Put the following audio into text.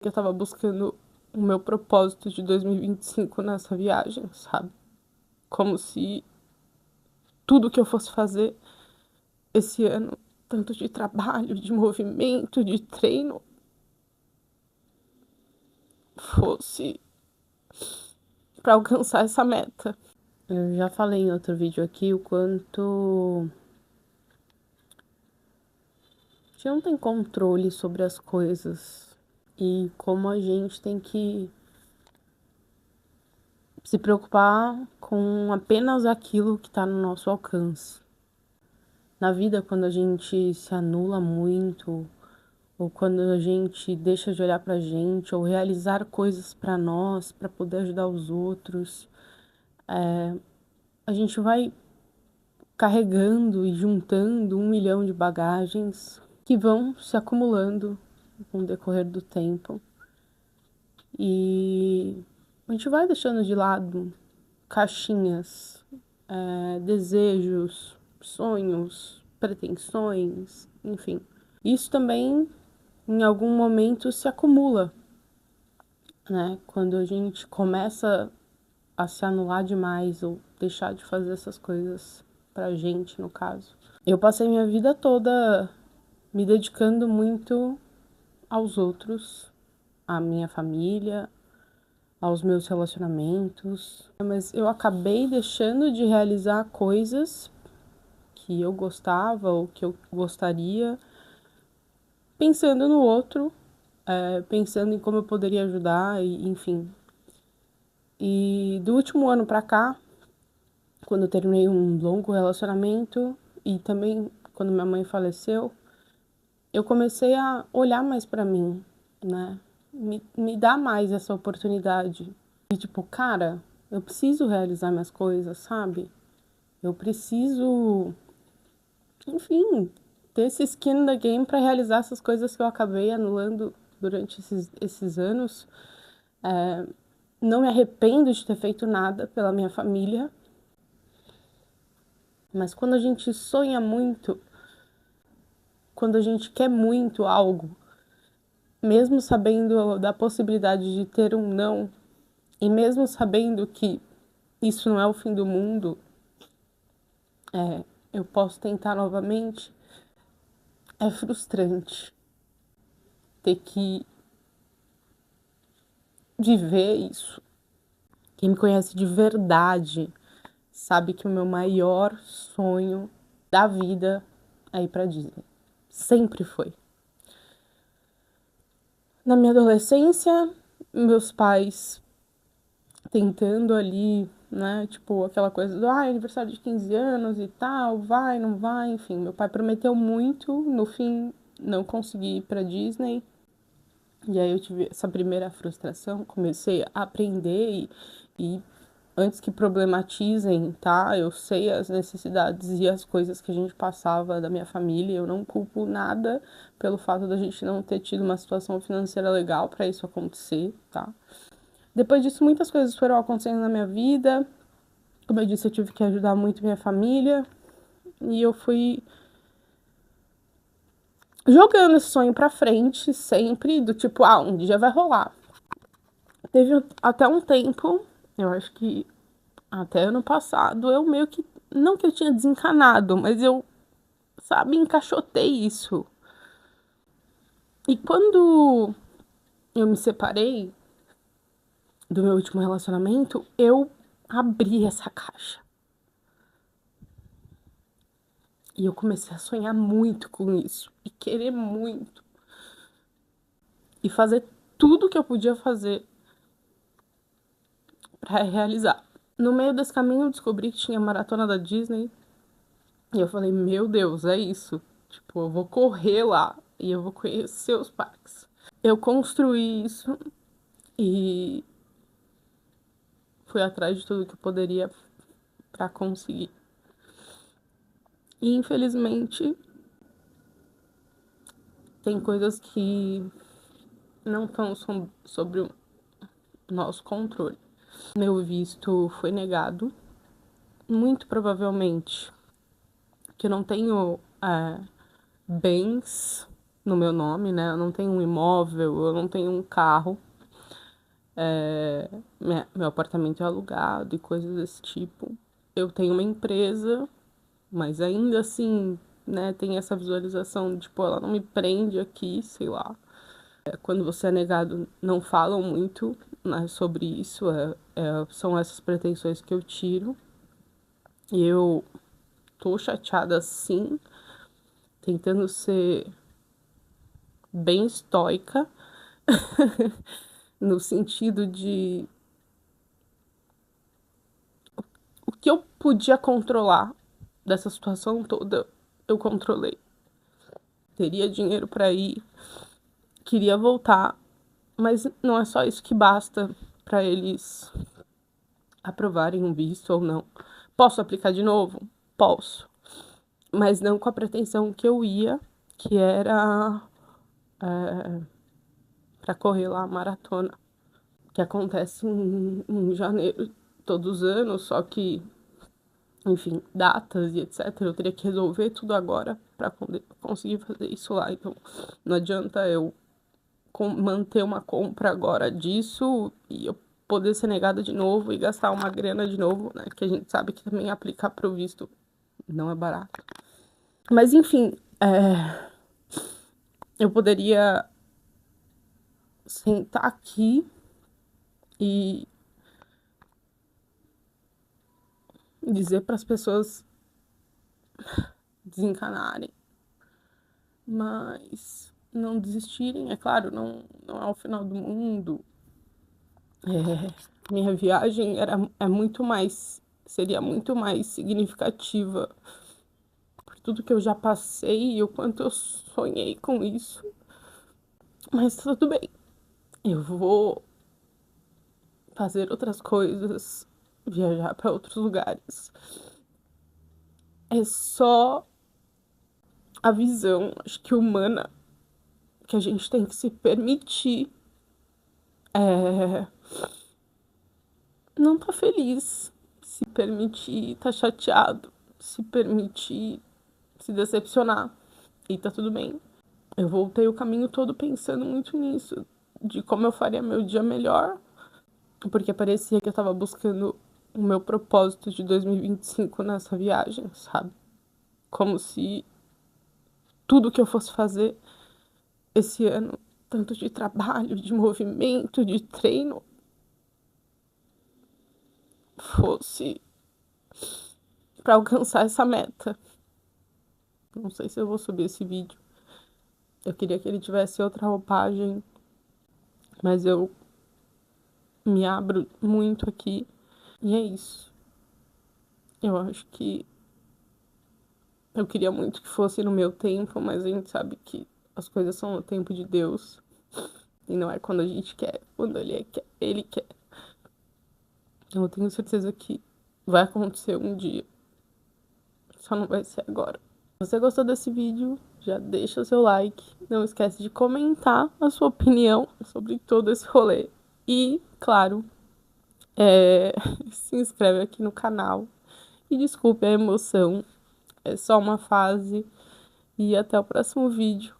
Eu tava buscando o meu propósito de 2025 nessa viagem, sabe? Como se tudo que eu fosse fazer esse ano, tanto de trabalho, de movimento, de treino, fosse para alcançar essa meta. Eu já falei em outro vídeo aqui o quanto a gente não tem controle sobre as coisas e como a gente tem que se preocupar com apenas aquilo que está no nosso alcance. Na vida, quando a gente se anula muito, ou quando a gente deixa de olhar pra gente, ou realizar coisas pra nós, pra poder ajudar os outros, a gente vai carregando e juntando 1 milhão de bagagens que vão se acumulando com o decorrer do tempo. E a gente vai deixando de lado caixinhas, desejos, sonhos, pretensões, enfim. Isso também, em algum momento, se acumula, né? Quando a gente começa a se anular demais ou deixar de fazer essas coisas pra gente, no caso. Eu passei minha vida toda me dedicando muito aos outros, à minha família, aos meus relacionamentos, mas eu acabei deixando de realizar coisas que eu gostava ou que eu gostaria, pensando no outro, pensando em como eu poderia ajudar, e, enfim. E do último ano pra cá, quando eu terminei um longo relacionamento e também quando minha mãe faleceu, eu comecei a olhar mais pra mim, né? Me dá mais essa oportunidade. E tipo, cara, eu preciso realizar minhas coisas, sabe? Eu preciso, enfim, ter esse skin in the game pra realizar essas coisas que eu acabei anulando durante esses anos. Não me arrependo de ter feito nada pela minha família, mas quando a gente sonha muito, quando a gente quer muito algo, mesmo sabendo da possibilidade de ter um não, e mesmo sabendo que isso não é o fim do mundo, eu posso tentar novamente, é frustrante ter que viver isso. Quem me conhece de verdade sabe que o meu maior sonho da vida é ir pra Disney. Sempre foi. Na minha adolescência, meus pais tentando ali, né, tipo, aquela coisa do aniversário de 15 anos e tal, vai, não vai, enfim. Meu pai prometeu muito, no fim não consegui ir pra Disney. E aí eu tive essa primeira frustração, comecei a aprender e antes que problematizem, tá? Eu sei as necessidades e as coisas que a gente passava da minha família, eu não culpo nada pelo fato da gente não ter tido uma situação financeira legal para isso acontecer, tá? Depois disso, muitas coisas foram acontecendo na minha vida. Como eu disse, eu tive que ajudar muito minha família e eu fui jogando esse sonho pra frente sempre, do tipo, um dia vai rolar. Teve até um tempo, eu acho que até ano passado, eu meio que, não que eu tinha desencanado, mas eu, sabe, encaixotei isso. E quando eu me separei do meu último relacionamento, eu abri essa caixa. E eu comecei a sonhar muito com isso, e querer muito. E fazer tudo que eu podia fazer pra realizar. No meio desse caminho, eu descobri que tinha a maratona da Disney. E eu falei, meu Deus, é isso. Tipo, eu vou correr lá e eu vou conhecer os parques. Eu construí isso e fui atrás de tudo que eu poderia pra conseguir. E infelizmente, tem coisas que não estão sobre o nosso controle. Meu visto foi negado, muito provavelmente que eu não tenho bens no meu nome, né? Eu não tenho um imóvel, eu não tenho um carro. Meu apartamento é alugado e coisas desse tipo. Eu tenho uma empresa, mas ainda assim, né, tem essa visualização, tipo, ela não me prende aqui, sei lá. Quando você é negado, não falam muito, né, sobre isso, são essas pretensões que eu tiro. E eu tô chateada sim, tentando ser bem estoica, no sentido de o que eu podia controlar dessa situação toda, eu controlei. Teria dinheiro para ir, queria voltar, mas não é só isso que basta para eles aprovarem um visto ou não. Posso aplicar de novo? Posso. Mas não com a pretensão que eu ia, que era para correr lá a maratona, que acontece em janeiro todos os anos, só que, enfim, datas e etc. Eu teria que resolver tudo agora para conseguir fazer isso lá. Então, não adianta eu manter uma compra agora disso e eu poder ser negada de novo e gastar uma grana de novo, né? Que a gente sabe que também aplicar pro visto não é barato. Mas enfim, eu poderia sentar aqui e dizer para as pessoas desencanarem, mas não desistirem, é claro, não é o final do mundo. Minha viagem seria muito mais significativa por tudo que eu já passei e o quanto eu sonhei com isso. Mas tudo bem, eu vou fazer outras coisas, viajar para outros lugares. É só a visão, acho que humana, que a gente tem que se permitir não tá feliz, se permitir tá chateado, se permitir se decepcionar. E tá tudo bem. Eu voltei o caminho todo pensando muito nisso, de como eu faria meu dia melhor, porque parecia que eu tava buscando o meu propósito de 2025 nessa viagem, sabe? Como se tudo que eu fosse fazer esse ano, tanto de trabalho, de movimento, de treino, fosse para alcançar essa meta. Não sei se eu vou subir esse vídeo. Eu queria que ele tivesse outra roupagem, mas eu me abro muito aqui. E é isso. Eu acho que eu queria muito que fosse no meu tempo, mas a gente sabe que as coisas são no tempo de Deus. E não é quando a gente quer, quando ele quer. Eu tenho certeza que vai acontecer um dia. Só não vai ser agora. Se você gostou desse vídeo, já deixa o seu like. Não esquece de comentar a sua opinião sobre todo esse rolê. E, claro, se inscreve aqui no canal. E desculpe a emoção. É só uma fase. E até o próximo vídeo.